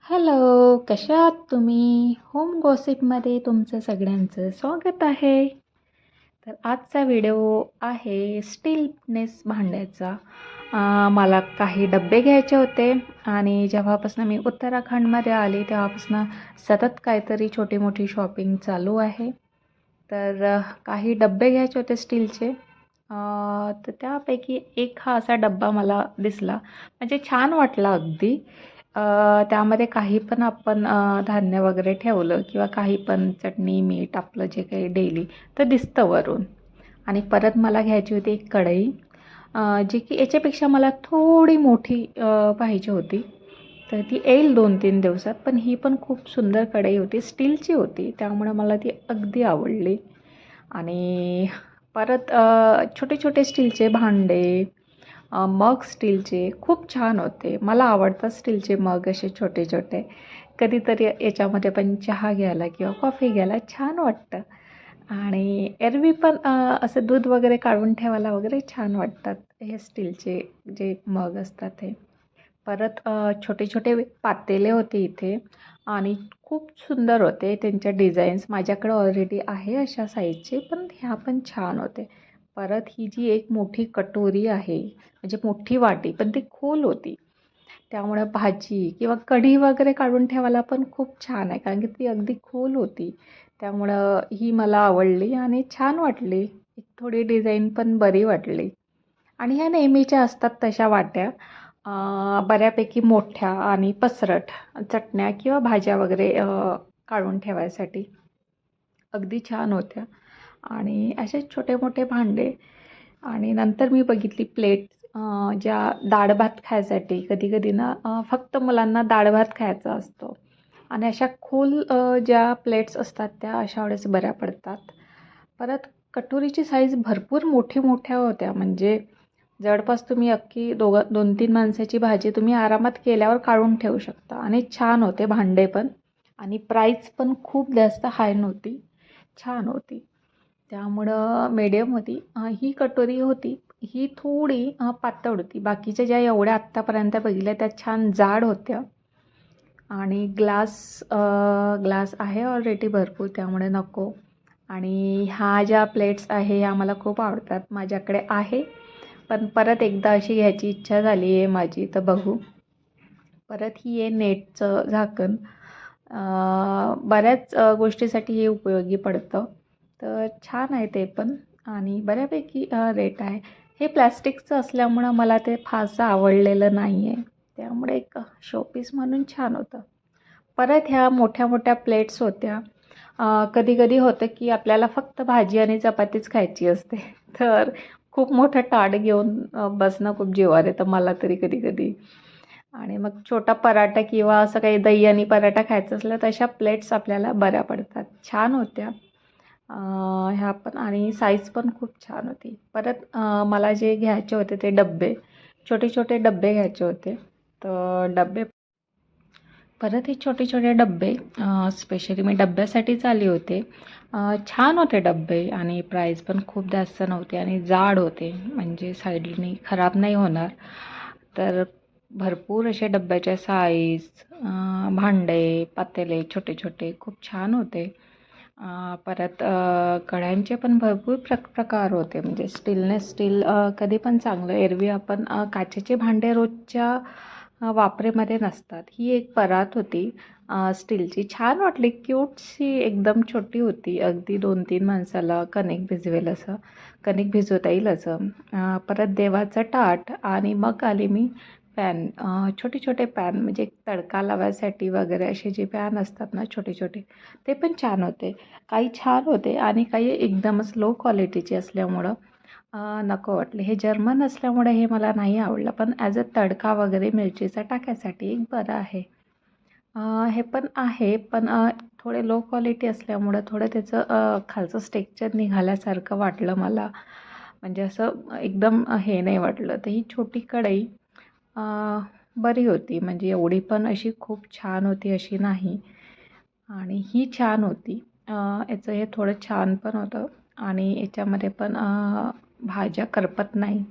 Hello, कशा आहात तुम्ही? होम गॉसिपमध्ये तुमचं सगळ्यांचं स्वागत आहे. तर आजचा व्हिडिओ आहे स्टीलनेस भांड्याचा. मला काही डब्बे घ्यायचे होते आणि जेव्हापासून मी उत्तराखंडमध्ये आली तेव्हापासून सतत काहीतरी छोटी मोठी शॉपिंग चालू आहे. तर काही डब्बे घ्यायचे होते स्टीलचे. तर त्यापैकी एक हा असा डब्बा मला दिसला, म्हणजे छान वाटला अगदी. त्यामध्ये काही पण आपण धान्य वगैरे ठेवलं किंवा काही पण चटणी मीठ आपलं जे काही डेली तर दिसतं वरून. आणि परत मला घ्यायची होती एक कढई, जी की याच्यापेक्षा मला थोडी मोठी पाहिजे होती. तर ती येईल 2-3 दिवसात. पण ही पण खूप सुंदर कढई होती, स्टीलची होती, त्यामुळे मला ती अगदी आवडली. आणि परत छोटे छोटे स्टीलचे भांडे, मग स्टीलचे खूप छान होते. मला आवडतात स्टीलचे मग असे छोटे छोटे. कधीतरी याच्यामध्ये पण चहा घ्यायला किंवा कॉफी घ्यायला छान वाटतं. आणि एरवी पण असं दूध वगैरे काढून ठेवायला वगैरे छान वाटतात हे स्टीलचे जे मग असतात ते. परत छोटे छोटे पातेले होते इथे आणि खूप सुंदर होते त्यांच्या डिझाईन्स. माझ्याकडे ऑलरेडी आहे अशा साईजचे, पण ह्या पण छान होते. परत ही जी एक मोठी कटोरी आहे, म्हणजे मोठी वाटी, पण ती खोल होती. त्यामुळे भाजी किंवा कढी वगैरे काढून ठेवायला पण खूप छान आहे, कारण की ती अगदी खोल होती. त्यामुळं ही मला आवडली आणि छान वाटली. एक थोडी डिझाईन पण बरी वाटली. आणि ह्या नेहमीच्या असतात तशा वाट्या, बऱ्यापैकी मोठ्या आणि पसरट, चटण्या किंवा भाज्या वगैरे काढून ठेवायसाठी अगदी छान होत्या. आणि असे छोटे मोठे भांडे. आणि नंतर मी बघितली प्लेट, ज्या डाळ भात खायसाठी. कधी कधी ना फक्त मुलांना डाळ भात खायचा असतो आणि अशा खोल ज्या प्लेट्स असतात त्या अशा वेळेस बऱ्या पडतात. परत कटोरीची साईज भरपूर मोठ्या होत्या, म्हणजे जवळपास तुम्ही अख्खी 2-3 माणसाची भाजी तुम्ही आरामात केल्यावर काढून ठेवू शकता. आणि छान होते भांडे पण. आणि प्राईस पण खूप जास्त हाय नव्हती, छान होती. त्यामुळं मीडियम होती. ही कटोरी होती, ही थोडी पातळ होती. बाकीच्या ज्या एवढ्या आत्तापर्यंत बघितल्या त्या छान जाड होत्या. आणि ग्लास आहे ऑलरेडी भरपूर, त्यामुळे नको. आणि ह्या ज्या प्लेट्स आहे ह्या मला खूप आवडतात, माझ्याकडे आहे. पण परत एकदा अशी घ्यायची इच्छा झाली आहे माझी, तर बघू. परत ही आहे नेटचं झाकण. बऱ्याच गोष्टीसाठी हे उपयोगी पडतं. तर छान आहे ते पण. आणि बऱ्यापैकी रेट आहे. हे प्लॅस्टिकचं असल्यामुळं मला ते फारसं आवडलेलं नाही आहे. त्यामुळे एक शोपीस म्हणून छान होतं. परत ह्या मोठ्या मोठ्या प्लेट्स होत्या. कधी कधी होतं की आपल्याला फक्त भाजी आणि चपातीच खायची असते. तर खूप मोठं ताट घेऊन बसणं खूप जिवावर येतं मला तरी कधी कधी. आणि मग छोटा पराठा किंवा असं काही दही आणि पराठा खायचं असलं तर अशा प्लेट्स आपल्याला बऱ्या पडतात. छान होत्या ह्या पण. आणि साईज पण खूप छान होती. परत मला जे घ्यायचे होते ते डब्बे, छोटे छोटे डब्बे घ्यायचे होते. तर डब्बे, परत हे छोटे छोटे डब्बे स्पेशली मी डब्यासाठीच आले होते. छान होते डब्बे आणि प्राईस पण खूप जास्त नव्हते आणि जाड होते, म्हणजे साईडनी खराब नाही होणार. तर भरपूर असे डब्याच्या साईज, भांडे पातेले छोटे छोटे खूप छान होते. परत कढयांचे पण भरपूर प्रकार होते, म्हणजे स्टील कधी पण चांगलं. एरवी आपण काचेचे भांडे रोजच्या वापरेमध्ये नसतात. ही एक परात होती स्टीलची, छान वाटली, क्यूटशी, एकदम छोटी होती. अगदी 2-3 माणसाला कणिक भिजवेल असं, कणिक भिजवता येईल असं. परत देवाचं ताट. आणि मग आली मी पॅन, छोटे छोटे पॅन, म्हणजे तडका लावायसाठी वगैरे असे जे पॅन असतात ना छोटे छोटे, ते पण छान होते. काही छान होते आणि काही एकदमच लो क्वालिटीचे असल्यामुळं नको वाटले. हे जर्मन असल्यामुळे हे मला नाही आवडलं, पण ॲज अ तडका वगैरे मिरचीचा टाकायसाठी एक बरं आहे. हे पण आहे, पण थोडे लो क्वालिटी असल्यामुळं थोडं त्याचं खालचं स्ट्रक्चर निघाल्यासारखं वाटलं मला, म्हणजे असं एकदम हे नाही वाटलं. तर ही छोटी कढई बरी होती, म्हणजे एवढी पण अशी खूप छान होती अशी नाही. आणि ही छान होती. याचं हे थोडं छान पण होतं आणि याच्यामध्ये पण भाज्या करपत नाही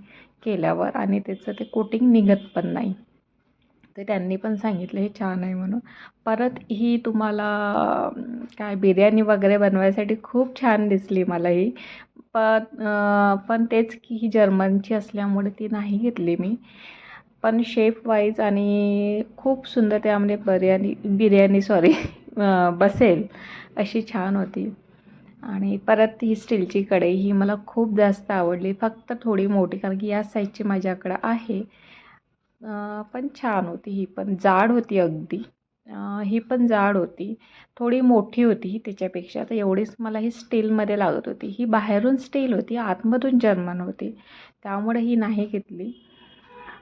केल्यावर आणि त्याचं ते कोटिंग निघत पण नाही. तर त्यांनी पण सांगितलं हे छान आहे म्हणून. परत ही तुम्हाला काय बिर्याणी वगैरे बनवायसाठी खूप छान दिसली मला ही. पण तेच की ही जर्मनची असल्यामुळे ती नाही घेतली मी. पण शेप वाईज आणि खूप सुंदर त्यामध्ये बिर्याणी सॉरी बसेल अशी छान होती. आणि परत ही स्टीलची कढई ही मला खूप जास्त आवडली, फक्त थोडी मोठी कारण की या साईजची माझ्याकडं आहे. पण छान होती ही पण, जाड होती अगदी. ही पण जाड होती, थोडी मोठी होती ही त्याच्यापेक्षा. तर एवढीच मला ही स्टीलमध्ये लागत होती. ही बाहेरून स्टील होती, आतमधून जर्मन होती, त्यामुळे ही नाही घेतली.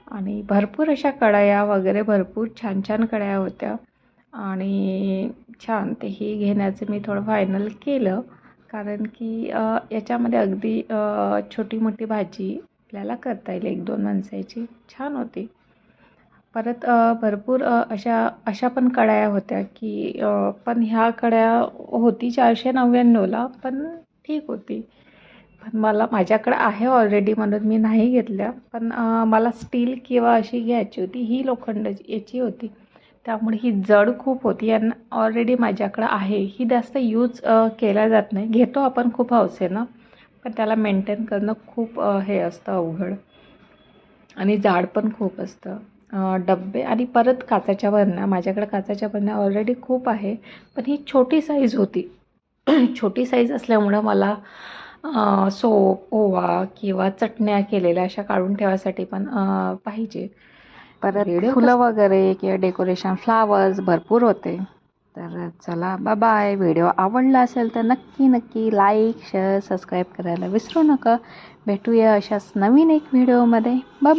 आणि भरपूर अशा कढया वगैरे भरपूर छान छान कढया होत्या आणि छान ते ही घेण्याचं मी थोडं फायनल केलं. कारण की याच्यामध्ये अगदी छोटी मोठी भाजी आपल्याला करता येईल, 1-2 माणसाची. छान होती. परत भरपूर अशा पण कढया होत्या की पण ह्या कढया होती 499ला, पण ठीक होती. पण माझ्याकडे आहे ऑलरेडी म्हणून मी नाही घेतल्या. पण मला स्टील किंवा अशी घ्यायची होती, ही लोखंडाची याची होती, त्यामुळे ही जड खूप होती. यांना ऑलरेडी माझ्याकडं आहे, ही जास्त यूज केला जात नाही. घेतो आपण खूप हौसेनं, पण त्याला मेंटेन करणं खूप हे असतं अवघड आणि जाड पण खूप असतं. डब्बे आणि परत काचेच्या बरण्या, माझ्याकडे काचेच्या बरण्या ऑलरेडी खूप आहे, पण ही छोटी साईज होती. छोटी साईज असल्यामुळं मला सोप, ओवा किंवा चटण्या केलेल्या अशा काढून ठेवायसाठी पण पाहिजे. परत फुलं वगैरे किंवा डेकोरेशन फ्लावर्स भरपूर होते. तर चला बाय. व्हिडिओ आवडला असेल तर नक्की लाईक, शेअर, सबस्क्राईब करायला विसरू नका. भेटूया अशाच नवीन एक व्हिडिओमध्ये. बाय.